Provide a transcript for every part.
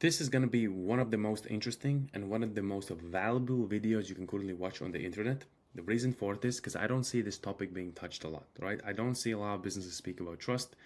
This is going to be one of the most interesting and one of the most valuable videos you can currently watch on the internet. The reason for this, because I don't see this topic being touched a lot, right? I don't see a lot of businesses speak about trust,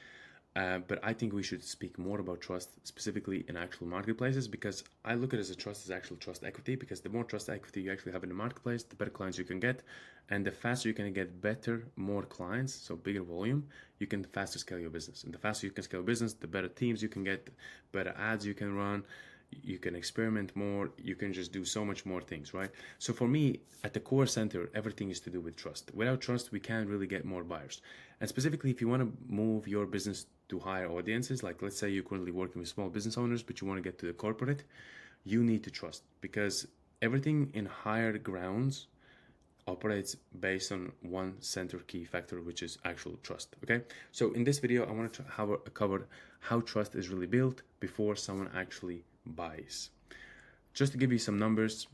but I think we should speak more about trust, specifically in actual marketplaces, because I look at it as a trust as actual trust equity, because the more trust equity you actually have in the marketplace, the better clients you can get, and the faster you can get better, more clients, so bigger volume, you can faster scale your business. And the faster you can scale business, the better teams you can get, better ads you can run, you can experiment more, you can just do so much more things, right? So for me, at the core center, everything is to do with trust. Without trust, we can't really get more buyers. And specifically, if you want to move your business to higher audiences, like let's say you're currently working with small business owners, but you want to get to the corporate, you need to trust, because everything in higher grounds operates based on one center key factor, which is actual trust. Okay, so in this video I want to cover how trust is really built before someone actually buys. Just to give you some numbers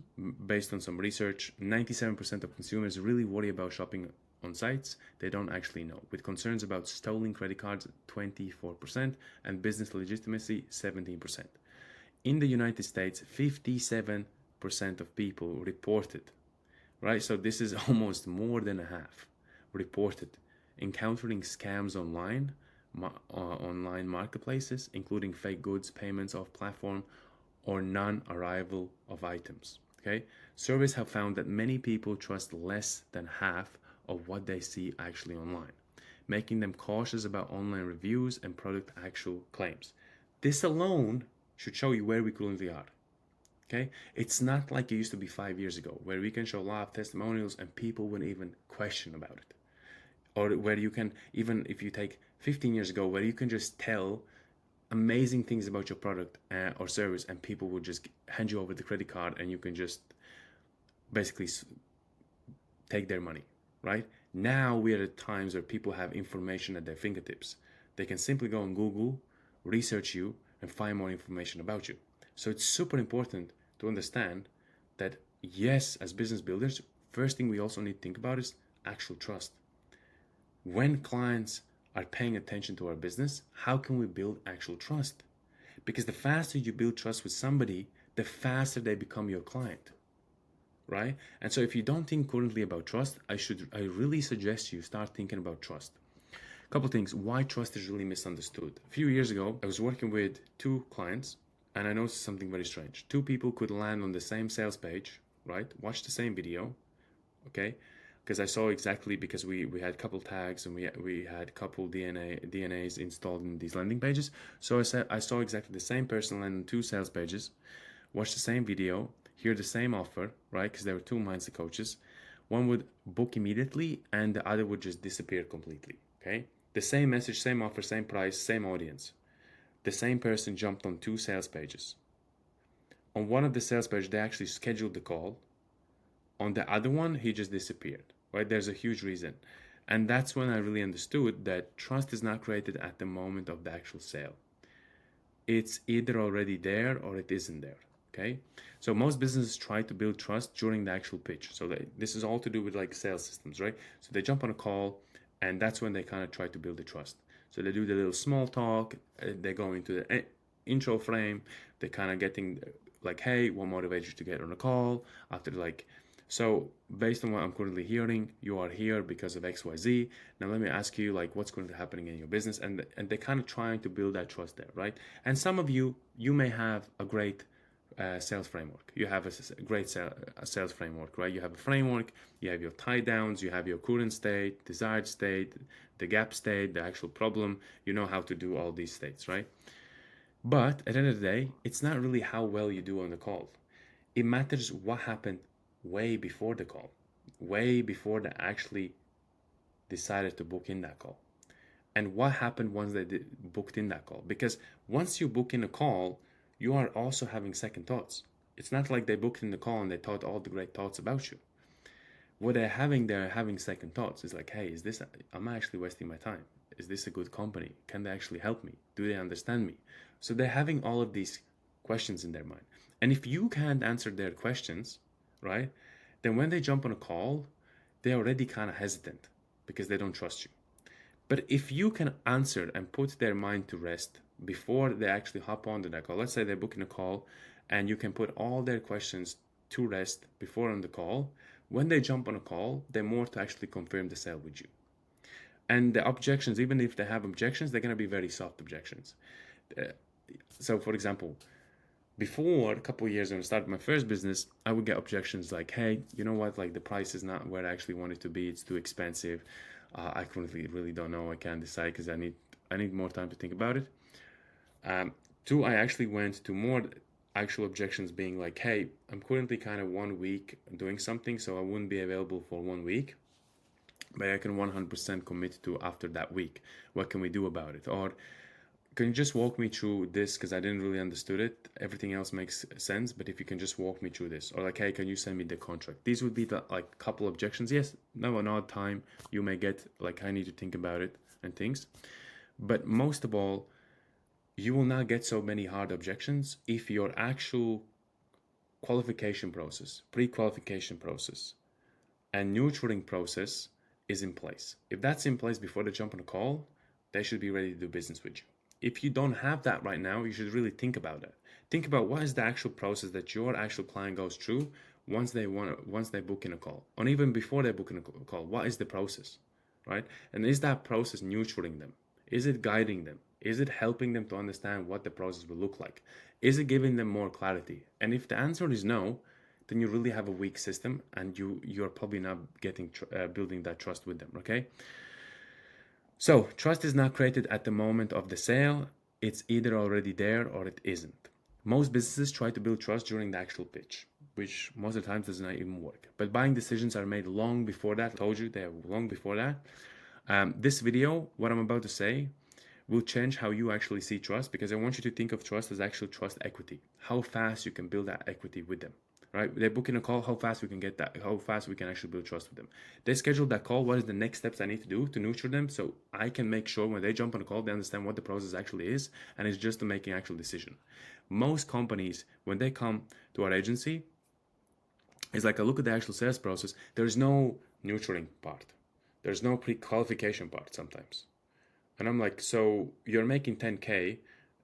based on some research, 97% of consumers really worry about shopping on sites they don't actually know, with concerns about stolen credit cards 24% and business legitimacy 17%. In the United States, 57% of people reported, right? So this is almost more than a half, reported encountering scams online, online marketplaces, including fake goods, payments off platform, or non-arrival of items. Okay, surveys have found that many people trust less than half of what they see actually online, making them cautious about online reviews and product actual claims. This alone should show you where we currently are. Okay, it's not like it used to be 5 years ago, where we can show a lot of testimonials and people wouldn't even question about it, or where you can, even if you take 15 years ago, where you can just tell amazing things about your product or service, and people would just hand you over the credit card and you can just basically take their money, right? Now we are at times where people have information at their fingertips. They can simply go on Google, research you, and find more information about you. So it's super important to understand that, yes, as business builders, first thing we also need to think about is actual trust. When clients are paying attention to our business, how can we build actual trust? Because the faster you build trust with somebody, the faster they become your client, right? And so if you don't think currently about trust, I really suggest you start thinking about trust. A couple things why trust is really misunderstood. A few years ago, I was working with two clients, and I noticed something very strange. Two people could land on the same sales page, right? Watch the same video, okay? Because I saw exactly, because we had couple tags and we had couple DNAs installed in these landing pages. So I saw exactly the same person land on two sales pages, watch the same video, hear the same offer, right? Because there were two mindset coaches. One would book immediately and the other would just disappear completely, okay? The same message, same offer, same price, same audience. The same person jumped on two sales pages. On one of the sales pages, they actually scheduled the call. On the other one, he just disappeared, right? There's a huge reason. And that's when I really understood that trust is not created at the moment of the actual sale. It's either already there or it isn't there, okay? So most businesses try to build trust during the actual pitch. So this is all to do with like sales systems, right? So they jump on a call and that's when they kind of try to build the trust. So they do the little small talk, they go into the intro frame, they kind of getting like, hey, what motivates you to get on a call? After like, so based on what I'm currently hearing, you are here because of XYZ. Now let me ask you, like, what's currently happening in your business? And they're kind of trying to build that trust there, right? And some of you may have a great sales framework. You have a great sales framework, right? You have a framework, you have your tie downs, you have your current state, desired state, the gap state, the actual problem. You know how to do all these states, right? But at the end of the day, it's not really how well you do on the call. It matters what happened way before the call, way before they actually decided to book in that call. And what happened once they booked in that call. Because once you book in a call, you are also having second thoughts. It's not like they booked in the call and they thought all the great thoughts about you. What they're having second thoughts. Is like, hey, am I actually wasting my time? Is this a good company? Can they actually help me? Do they understand me? So they're having all of these questions in their mind. And if you can't answer their questions, right, then when they jump on a call, they're already kind of hesitant because they don't trust you. But if you can answer and put their mind to rest before they actually hop onto that call. Let's say they're booking a call, and you can put all their questions to rest before on the call. When they jump on a call, they're more to actually confirm the sale with you. And the objections, even if they have objections, they're going to be very soft objections. So, for example, before a couple of years when I started my first business, I would get objections like, hey, you know what, like the price is not where I actually want it to be, it's too expensive, I currently really don't know, I can't decide because I need more time to think about it. Two, I actually went to more actual objections being like, hey, I'm currently kind of 1 week doing something, so I wouldn't be available for 1 week, but I can 100% commit to after that week. What can we do about it? Or can you just walk me through this because I didn't really understood it. Everything else makes sense, but if you can just walk me through this, or like, hey, can you send me the contract? These would be the like couple objections. Yes, no, an odd time you may get like I need to think about it and things, but most of all, you will not get so many hard objections if your actual qualification process, pre-qualification process, and nurturing process is in place. If that's in place before they jump on a call, they should be ready to do business with you. If you don't have that right now, you should really think about it. Think about what is the actual process that your actual client goes through once they book in a call, or even before they book in a call. What is the process, right? And is that process nurturing them? Is it guiding them? Is it helping them to understand what the process will look like? Is it giving them more clarity? And if the answer is no, then you really have a weak system, and you're probably not building that trust with them. Okay. So trust is not created at the moment of the sale. It's either already there or it isn't. Most businesses try to build trust during the actual pitch, which most of the times does not even work. But buying decisions are made long before that. I told you they are long before that. This video, what I'm about to say, will change how you actually see trust, because I want you to think of trust as actual trust equity. How fast you can build that equity with them. Right? They're booking a call, how fast we can get that, how fast we can actually build trust with them. They schedule that call, what is the next steps I need to do to nurture them so I can make sure when they jump on a call, they understand what the process actually is, and it's just to making actual decision. Most companies, when they come to our agency, it's like I look at the actual sales process, there's no nurturing part. There's no pre-qualification part sometimes. And I'm like, so you're making 10K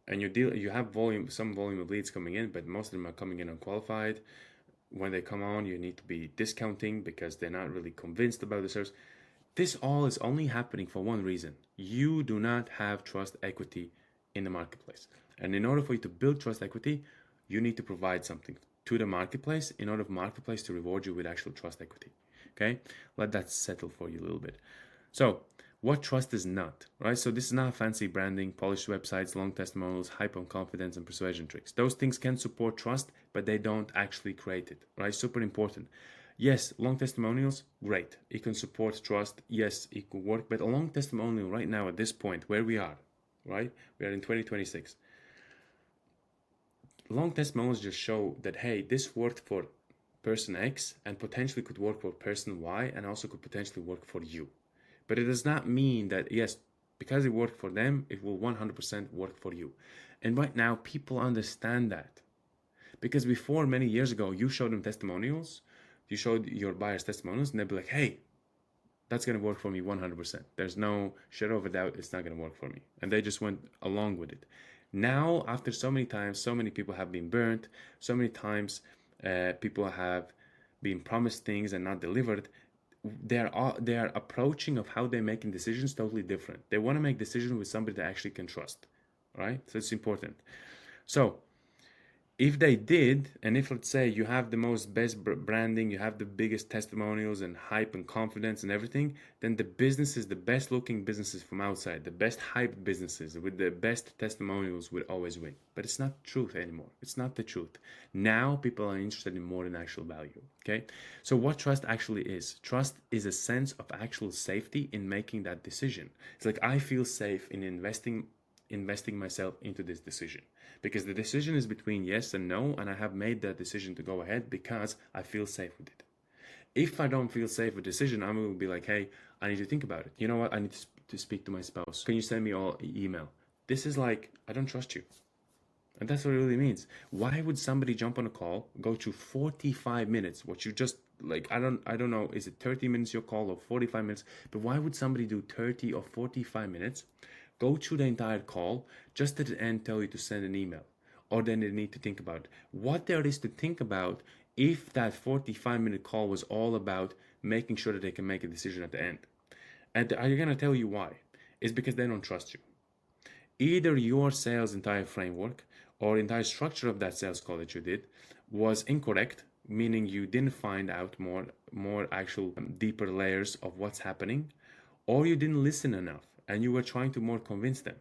and you have some volume of leads coming in, but most of them are coming in unqualified. When they come on, you need to be discounting because they're not really convinced about the service. This all is only happening for one reason. You do not have trust equity in the marketplace. And in order for you to build trust equity, you need to provide something to the marketplace in order for marketplace to reward you with actual trust equity. Okay? Let that settle for you a little bit. So, what trust is not, right? So this is not fancy branding, polished websites, long testimonials, hype on confidence, and persuasion tricks. Those things can support trust, but they don't actually create it, right? Super important. Yes, long testimonials, great. It can support trust. Yes, it could work. But a long testimonial right now at this point where we are, right? We are in 2026. Long testimonials just show that, hey, this worked for person X and potentially could work for person Y and also could potentially work for you. But it does not mean that, yes, because it worked for them, it will 100% work for you. And right now, people understand that. Because before, many years ago, you showed them testimonials, you showed your buyers testimonials, and they'd be like, hey, that's going to work for me 100%. There's no shadow of a doubt it's not going to work for me. And they just went along with it. Now, after so many times, so many people have been burnt, so many times people have been promised things and not delivered, their approaching of how they're making decisions totally different. They want to make decisions with somebody they actually can trust, right? So it's important. So if they did, and if let's say you have the most best branding, you have the biggest testimonials and hype and confidence and everything, then the businesses, the best looking businesses from outside, the best hyped businesses with the best testimonials would always win. But it's not truth anymore. It's not the truth. Now people are interested in more than actual value. Okay. So what trust actually is? Trust is a sense of actual safety in making that decision. It's like I feel safe in investing myself into this decision, because the decision is between yes and no, and I have made that decision to go ahead because I feel safe with it. If I don't feel safe with the decision, I will be like, hey, I need to think about it. You know what? I need to speak to my spouse. Can you send me all email? This is like, I don't trust you. And that's what it really means. Why would somebody jump on a call, go through 45 minutes, what you just like, I don't know, is it 30 minutes your call or 45 minutes? But why would somebody do 30 or 45 minutes go through the entire call, just at the end tell you to send an email, or then they need to think about what there is to think about if that 45-minute call was all about making sure that they can make a decision at the end. And I'm gonna tell you why. It's because they don't trust you. Either your sales entire framework or entire structure of that sales call that you did was incorrect, meaning you didn't find out more actual deeper layers of what's happening, or you didn't listen enough and you were trying to more convince them.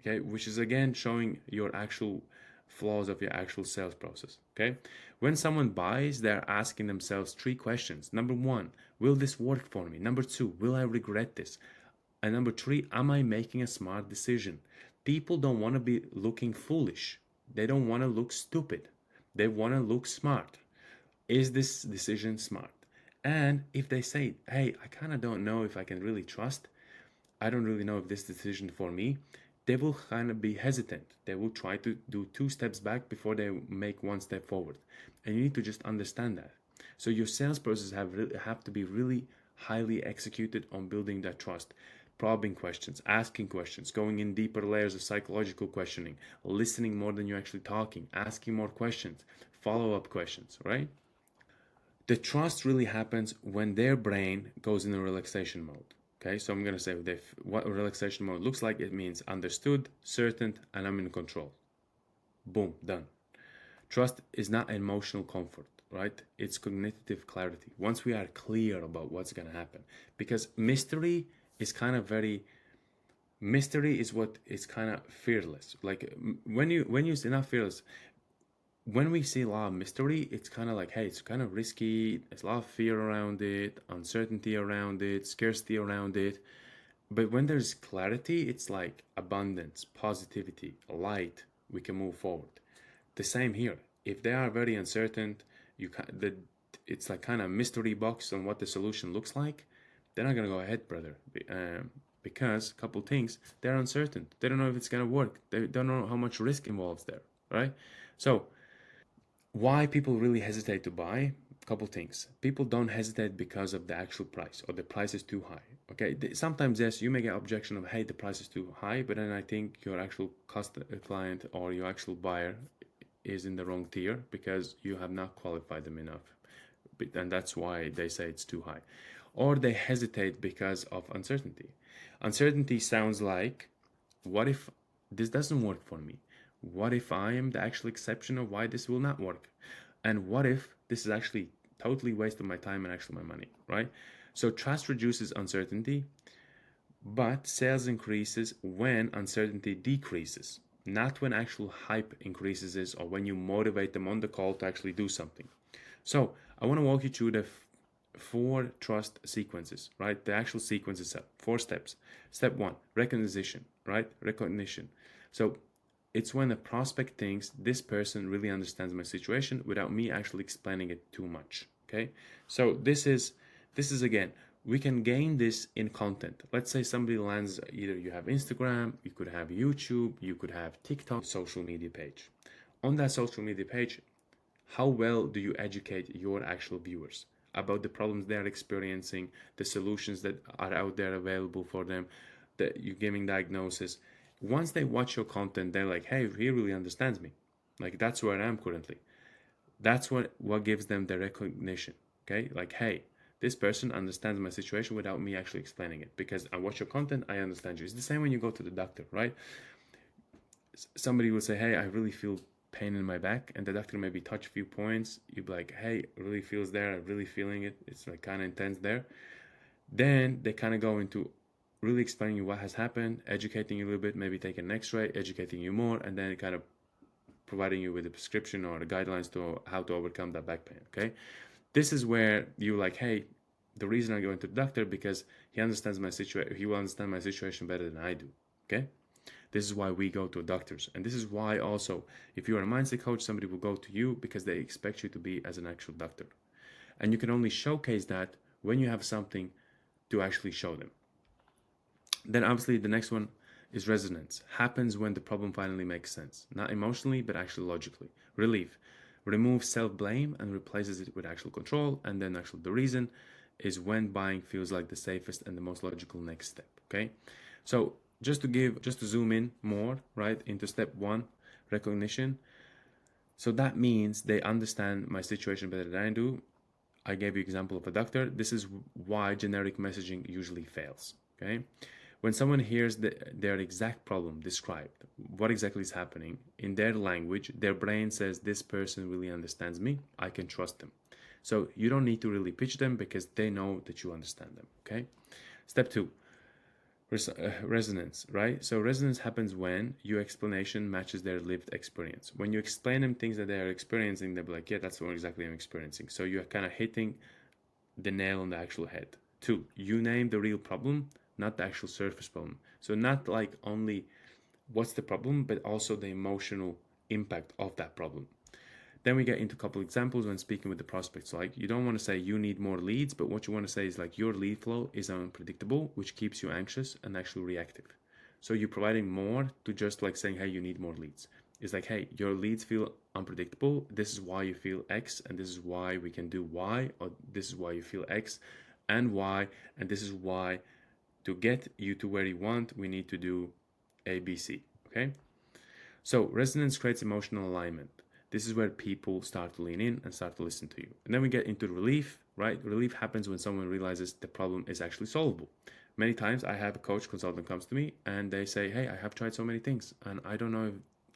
Okay, which is again showing your actual flaws of your actual sales process. Okay, when someone buys, they're asking themselves three questions. Number one, will this work for me? Number two, will I regret this? And number three, am I making a smart decision? People don't want to be looking foolish. They don't want to look stupid. They want to look smart. Is this decision smart? And if they say, hey, I kind of don't know if I can really trust, I don't really know if this decision for me, they will kind of be hesitant. They will try to do two steps back before they make one step forward. And you need to just understand that. So your sales process have to be really highly executed on building that trust. Probing questions, asking questions, going in deeper layers of psychological questioning, listening more than you're actually talking, asking more questions, follow-up questions, right? The trust really happens when their brain goes in a relaxation mode. Okay, so I'm going to say what relaxation mode looks like. It means understood, certain, and I'm in control. Boom, done. Trust is not emotional comfort, right? It's cognitive clarity. Once we are clear about what's going to happen, because mystery is what is kind of fearless. Like when you say not fearless, when we see a lot of mystery, it's kind of like, hey, it's kind of risky. There's a lot of fear around it, uncertainty around it, scarcity around it. But when there's clarity, it's like abundance, positivity, light. We can move forward. The same here. If they are very uncertain, it's like kind of mystery box on what the solution looks like. They're not gonna go ahead, brother, because a couple things, they're uncertain. They don't know if it's gonna work. They don't know how much risk involves there, right? So why people really hesitate to buy? A couple things. People don't hesitate because of the actual price or the price is too high. Okay, sometimes yes, you may get objection of, hey, the price is too high, but then I think your actual client or your actual buyer is in the wrong tier because you have not qualified them enough, and that's why they say it's too high. Or they hesitate because of uncertainty. Uncertainty sounds like, what if this doesn't work for me? What if I am the actual exception of why this will not work? And what if this is actually totally waste of my time and actually my money, right? So trust reduces uncertainty, but sales increases when uncertainty decreases, not when actual hype increases or when you motivate them on the call to actually do something. So I want to walk you through the four trust sequences, right? The actual sequence itself, 4 steps. Step one, recognition, right? Recognition. So it's when a prospect thinks this person really understands my situation without me actually explaining it too much. Okay, so this is again, we can gain this in content. Let's say somebody lands, either you have Instagram, you could have YouTube, you could have TikTok, social media page. On that social media page, how well do you educate your actual viewers about the problems they're experiencing, the solutions that are out there available for them, that you're giving diagnosis? Once they watch your content, they're like, hey, he really understands me. Like, that's where I am currently. That's what gives them the recognition. Okay, like, hey, this person understands my situation without me actually explaining it, because I watch your content, I understand you. It's the same when you go to the doctor, right? Somebody will say, hey, I really feel pain in my back, and the doctor maybe touch a few points. You'd be like, hey, it really feels there, I'm really feeling it, it's like kind of intense there. Then they kind of go into really explaining you what has happened, educating you a little bit, maybe taking an x-ray, educating you more, and then kind of providing you with a prescription or the guidelines to how to overcome that back pain. Okay, this is where you like, hey, the reason I go into the doctor because he understands my situation, he will understand my situation better than I do. Okay, this is why we go to doctors, and this is why also, if you're a mindset coach, somebody will go to you because they expect you to be as an actual doctor, and you can only showcase that when you have something to actually show them. Then obviously the next one is resonance. Happens when the problem finally makes sense, not emotionally but actually logically. Relief removes self-blame and replaces it with actual control. And then actually the reason is when buying feels like the safest and the most logical next step. Okay, so just to zoom in more, right, into step one, recognition. So that means they understand my situation better than I do. I gave you example of a doctor. This is why generic messaging usually fails. Okay, when someone hears their exact problem described, what exactly is happening in their language, their brain says, "This person really understands me. I can trust them." So you don't need to really pitch them because they know that you understand them. Okay. Step two, resonance, right? So resonance happens when your explanation matches their lived experience. When you explain them things that they are experiencing, they'll be like, yeah, that's what exactly I'm experiencing. So you're kind of hitting the nail on the actual head. Two, you name the real problem, not the actual surface problem. So not like only what's the problem, but also the emotional impact of that problem. Then we get into a couple examples when speaking with the prospects. So like you don't want to say you need more leads, but what you want to say is like your lead flow is unpredictable, which keeps you anxious and actually reactive. So you're providing more to just like saying, hey, you need more leads. It's like, hey, your leads feel unpredictable. This is why you feel X, and this is why we can do Y, or this is why you feel X and Y, and this is why to get you to where you want, we need to do A, B, C. Okay? So resonance creates emotional alignment. This is where people start to lean in and start to listen to you. And then we get into relief, right? Relief happens when someone realizes the problem is actually solvable. Many times I have a coach consultant comes to me and they say, hey, I have tried so many things and I don't know if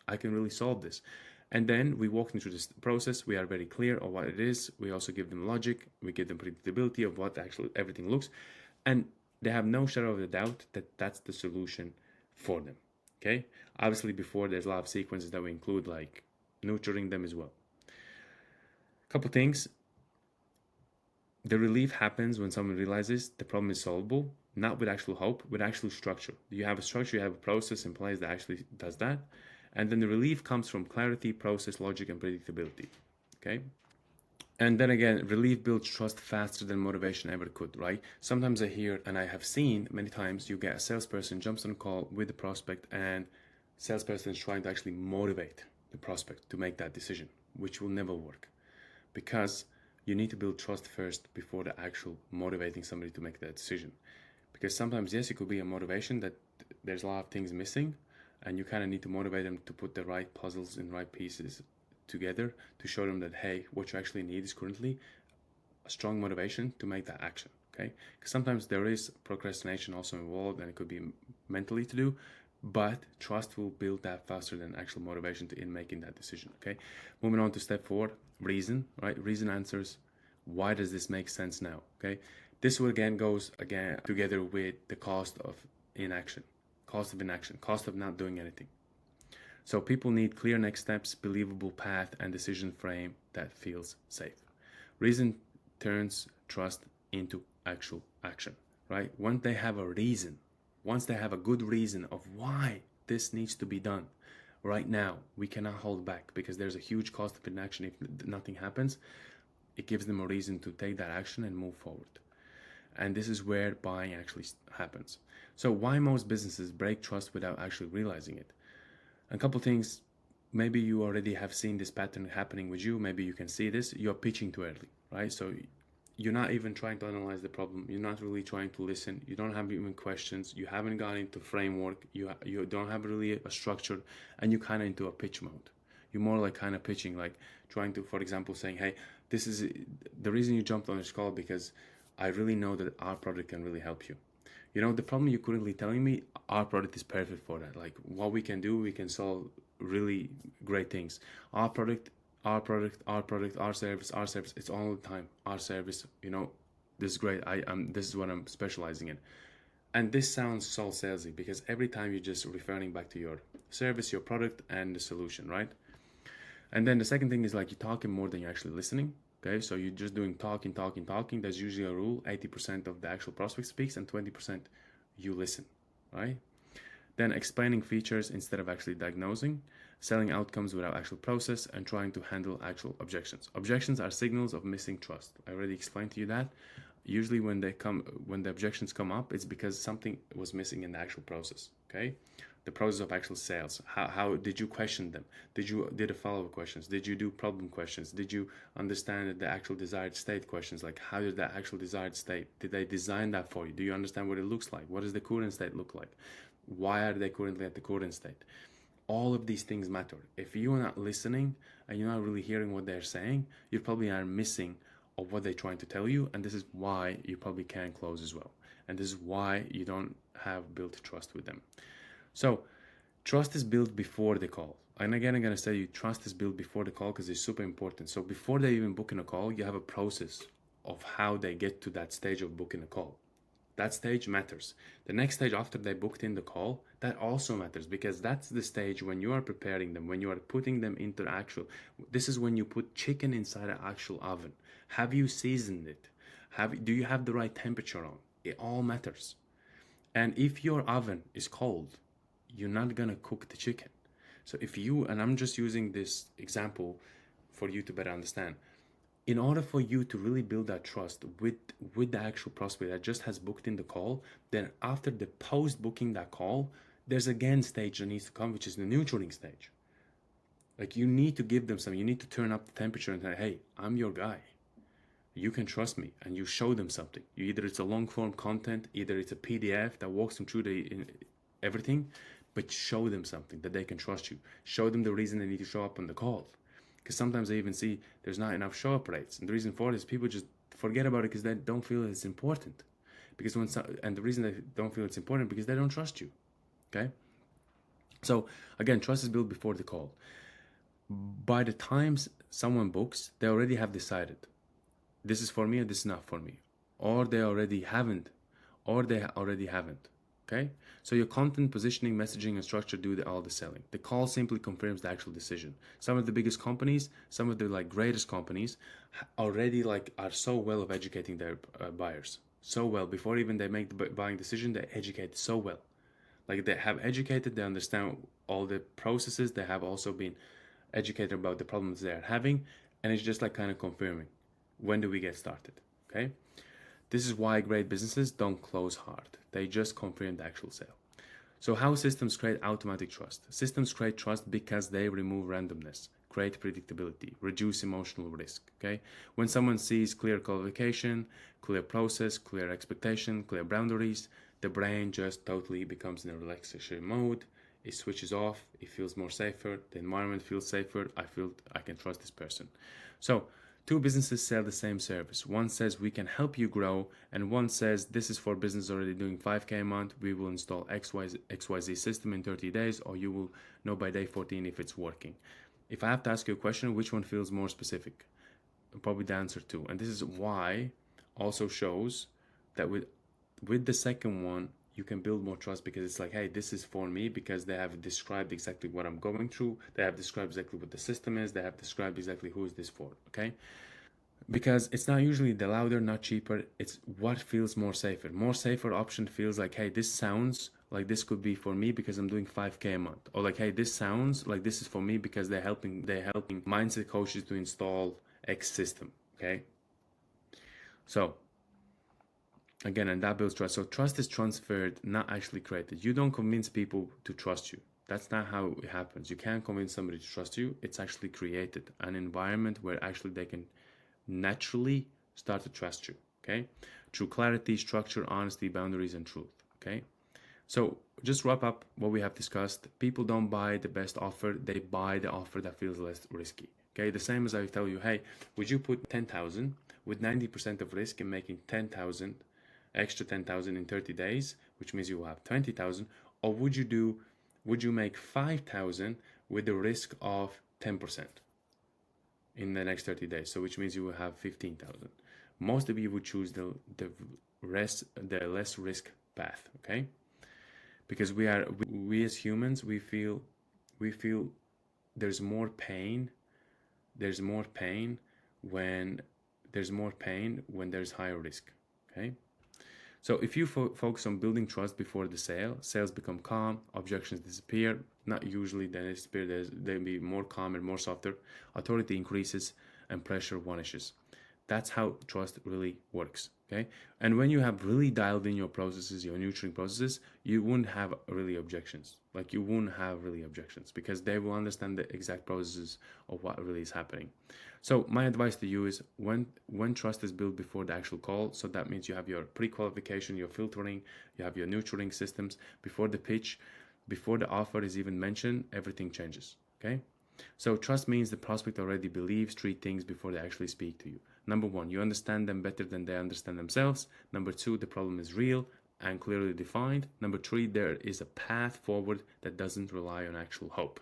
I can really solve this. And then we walk them through this process. We are very clear on what it is. We also give them logic. We give them predictability of what actually everything looks. And they have no shadow of a doubt that that's the solution for them. Okay. Obviously, before there's a lot of sequences that we include, like nurturing them as well. Couple things. The relief happens when someone realizes the problem is solvable, not with actual hope, with actual structure. You have a structure, you have a process in place that actually does that. And then the relief comes from clarity, process, logic, and predictability. Okay. And then again, relief builds trust faster than motivation ever could, right? Sometimes I hear, and I have seen many times, you get a salesperson jumps on a call with the prospect, and salesperson is trying to actually motivate the prospect to make that decision, which will never work, because you need to build trust first before the actual motivating somebody to make that decision. Because sometimes, yes, it could be a motivation that there's a lot of things missing, and you kind of need to motivate them to put the right puzzles in the right pieces together to show them that, hey, what you actually need is currently a strong motivation to make that action. Okay, because sometimes there is procrastination also involved, and it could be mentally to do, but trust will build that faster than actual motivation in making that decision. Okay, moving on to step 4, reason. Right, reason answers, why does this make sense now? Okay, this will again goes again together with the cost of inaction, cost of not doing anything. So people need clear next steps, believable path, and decision frame that feels safe. Reason turns trust into actual action, right? Once they have a reason, once they have a good reason of why this needs to be done right now, we cannot hold back because there's a huge cost of inaction if nothing happens. It gives them a reason to take that action and move forward. And this is where buying actually happens. So why most businesses break trust without actually realizing it? A couple things. Maybe you already have seen this pattern happening with you. Maybe you can see this. You're pitching too early, right? So you're not even trying to analyze the problem. You're not really trying to listen. You don't have even questions. You haven't gone into framework. You don't have really a structure, and you're kind of into a pitch mode. You're more like kind of pitching, like trying to, for example, saying, hey, this is the reason you jumped on this call because I really know that our product can really help you. You know, the problem you're currently telling me, our product is perfect for that. Like what we can do, we can solve really great things. Our product, our service, it's all the time. Our service, you know, this is great. This is what I'm specializing in. And this sounds so salesy because every time you're just referring back to your service, your product, and the solution, right? And then the second thing is like you're talking more than you're actually listening. Okay, so you're just doing talking. That's usually a rule. 80% of the actual prospect speaks and 20% you listen, right? Then explaining features instead of actually diagnosing, selling outcomes without actual process, and trying to handle actual objections. Objections are signals of missing trust. I already explained to you that. Usually when the objections come up, it's because something was missing in the actual process. Okay, the process of actual sales. How did you question them? Did a follow-up questions? Did you do problem questions? Did you understand the actual desired state questions? Like how did that actual desired state? Did they design that for you? Do you understand what it looks like? What does the current state look like? Why are they currently at the current state? All of these things matter. If you are not listening and you're not really hearing what they're saying, you probably are missing of what they're trying to tell you, and this is why you probably can't close as well. And this is why you don't have built trust with them. So trust is built before the call. And again, I'm gonna say you trust is built before the call because it's super important. So before they even book in a call, you have a process of how they get to that stage of booking a call. That stage matters. The next stage after they booked in the call, that also matters because that's the stage when you are preparing them, when you are putting them into actual. This is when you put chicken inside an actual oven. Have you seasoned it? Do you have the right temperature on? It all matters. And if your oven is cold, you're not gonna cook the chicken. So if you, and I'm just using this example for you to better understand, in order for you to really build that trust with the actual prospect that just has booked in the call, then after the post booking that call, there's again stage that needs to come, which is the nurturing stage. Like you need to give them something. You need to turn up the temperature and say, hey, I'm your guy. You can trust me, and you show them something. Either it's a long form content, either it's a PDF that walks them through everything, but show them something that they can trust you. Show them the reason they need to show up on the call. Because sometimes I even see there's not enough show up rates. And the reason for it is people just forget about it because they don't feel it's important. And the reason they don't feel it's important because they don't trust you. Okay? So again, trust is built before the call. By the time someone books, they already have decided this is for me or this is not for me. Or they already haven't. Okay? So your content, positioning, messaging, and structure do all the selling. The call simply confirms the actual decision. Some of the biggest companies, some of the greatest companies, already are so well of educating their buyers. So well, before even they make the buying decision, they educate so well. Like they have educated, they understand all the processes, they have also been educated about the problems they are having, and it's just kind of confirming. When do we get started? Okay? This is why great businesses don't close hard. They just confirm the actual sale. So how systems create automatic trust? Systems create trust because they remove randomness, create predictability, reduce emotional risk. Okay? When someone sees clear qualification, clear process, clear expectation, clear boundaries, the brain just totally becomes in a relaxation mode. It switches off, it feels more safer, the environment feels safer, I can trust this person. So two businesses sell the same service. One says we can help you grow, and one says this is for business already doing 5K a month. We will install XYZ system in 30 days, or you will know by day 14 if it's working. If I have to ask you a question, which one feels more specific? Probably the answer two. And this is why also shows that with the second one, you can build more trust because it's like, hey, this is for me because they have described exactly what I'm going through. They have described exactly what the system is. They have described exactly who is this for, okay? Because it's not usually the louder, not cheaper. It's what feels more safer. More safer option feels like, hey, this sounds like this could be for me because I'm doing 5K a month. Or like, hey, this sounds like this is for me because they're helping mindset coaches to install X system, okay? So again, and that builds trust. So trust is transferred, not actually created. You don't convince people to trust you. That's not how it happens. You can't convince somebody to trust you. It's actually created an environment where actually they can naturally start to trust you, okay? Through clarity, structure, honesty, boundaries, and truth, okay? So just wrap up what we have discussed. People don't buy the best offer. They buy the offer that feels less risky, okay? The same as I tell you, hey, would you put 10,000 with 90% of risk in making 10,000 extra 10,000 in 30 days, which means you will have 20,000, or would you make 5,000 with the risk of 10% in the next 30 days, so which means you will have 15,000. Most of you would choose the less risk path, okay? Because we as humans, we feel there's more pain when there's higher risk, okay? So if you focus on building trust before the sale, sales become calm, objections disappear. Not usually they disappear, they'll be more calm and more softer. Authority increases and pressure vanishes. That's how trust really works. Okay. And when you have really dialed in your processes, your nurturing processes, you wouldn't have really objections. Like you won't have really objections because they will understand the exact processes of what really is happening. So my advice to you is when trust is built before the actual call, so that means you have your pre-qualification, your filtering, you have your nurturing systems before the pitch, before the offer is even mentioned, everything changes. Okay. So trust means the prospect already believes three things before they actually speak to you. Number one, you understand them better than they understand themselves. Number two, the problem is real and clearly defined. Number three, there is a path forward that doesn't rely on actual hope.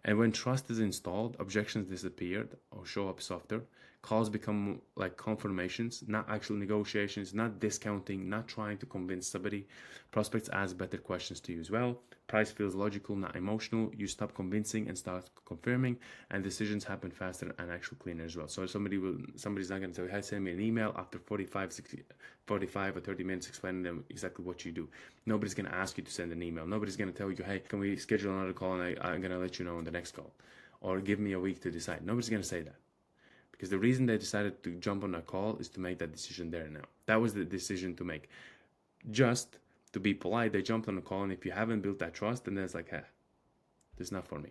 And when trust is installed, objections disappear or show up softer. Calls become like confirmations, not actual negotiations, not discounting, not trying to convince somebody. Prospects ask better questions to you as well. Price feels logical, not emotional. You stop convincing and start confirming, and decisions happen faster and actually cleaner as well. So somebody's not going to tell you, hey, send me an email after 45 or 30 minutes explaining them exactly what you do. Nobody's going to ask you to send an email. Nobody's going to tell you, hey, can we schedule another call and I'm going to let you know on the next call, or give me a week to decide. Nobody's going to say that. Because the reason they decided to jump on a call is to make that decision there and now. That was the decision to make. Just to be polite, they jumped on a call, and if you haven't built that trust, then it's like, hey, this is not for me.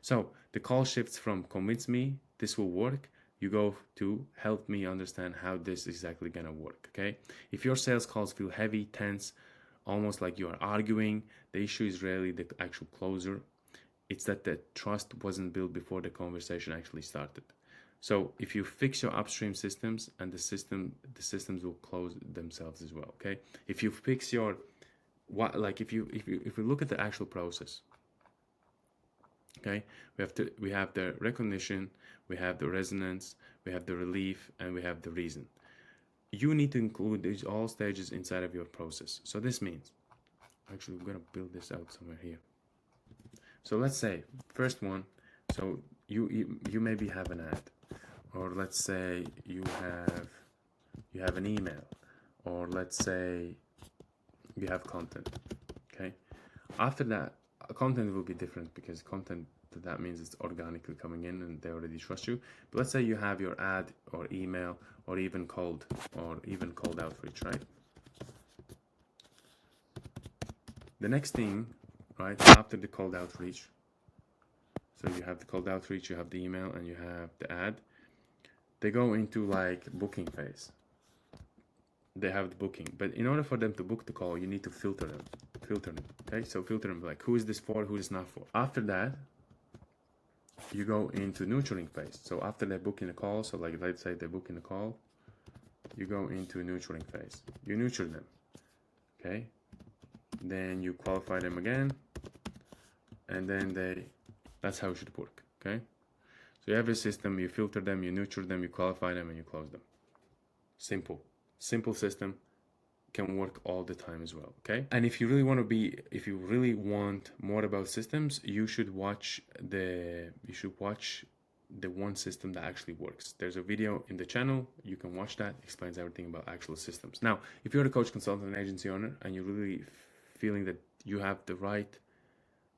So the call shifts from convince me this will work, you go to help me understand how this is exactly gonna work. Okay. If your sales calls feel heavy, tense, almost like you are arguing, the issue is rarely the actual closer. It's that the trust wasn't built before the conversation actually started. So if you fix your upstream systems, and the systems will close themselves as well. Okay. If you fix your like if you look at the actual process, okay, we have the recognition, we have the resonance, we have the relief, and we have the reason. You need to include these all stages inside of your process. So this means, actually, we're gonna build this out somewhere here. So let's say first one, so you maybe have an ad, or let's say you have an email, or let's say you have content. Okay. After that, content will be different because content, that means it's organically coming in and they already trust you. But let's say you have your ad or email or even cold outreach, right? The next thing, right, after the cold outreach, so you have the cold outreach, you have the email, and you have the ad. They go into like booking phase. They have the booking, but in order for them to book the call, you need to filter them. Okay, so filter them like, who is this for, who is not for. After that, you go into nurturing phase. So after they book in a call, so like let's say they book in a call, you go into nurturing phase. You nurture them. Okay, then you qualify them again, and then that's how it should work. Okay, so you have a system, you filter them, you nurture them, you qualify them, and you close them. Simple system, can work all the time as well. Okay, and if you really want more about systems, you should watch the one system that actually works. There's a video in the channel, you can watch that, explains everything about actual systems. Now, if you're a coach, consultant, and agency owner, and you're really feeling that you have the right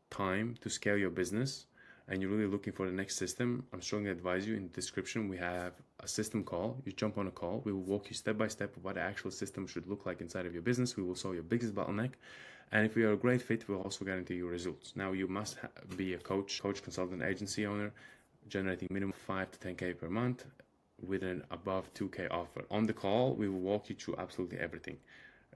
time to scale your business, and you're really looking for the next system, I'm strongly advise you, in the description we have a system call. You jump on a call, we will walk you step by step of what the actual system should look like inside of your business. We will solve your biggest bottleneck, and if we are a great fit, we'll also guarantee you results. Now, you must be a coach, consultant, agency owner, generating minimum 5 to 10K per month with an above 2K offer. On the call, we will walk you through absolutely everything,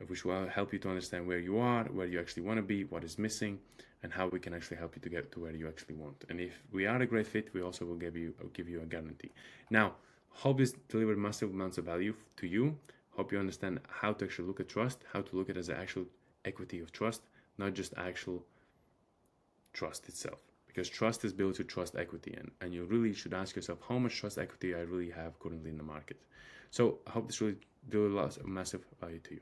which will help you to understand where you are, where you actually want to be, what is missing, and how we can actually help you to get to where you actually want. And if we are a great fit, we also will give you a guarantee. Now, hope this delivered massive amounts of value to you. Hope you understand how to actually look at trust, how to look at it as an actual equity of trust, not just actual trust itself. Because trust is built to trust equity, and you really should ask yourself, how much trust equity I really have currently in the market. So I hope this really delivered lots of massive value to you.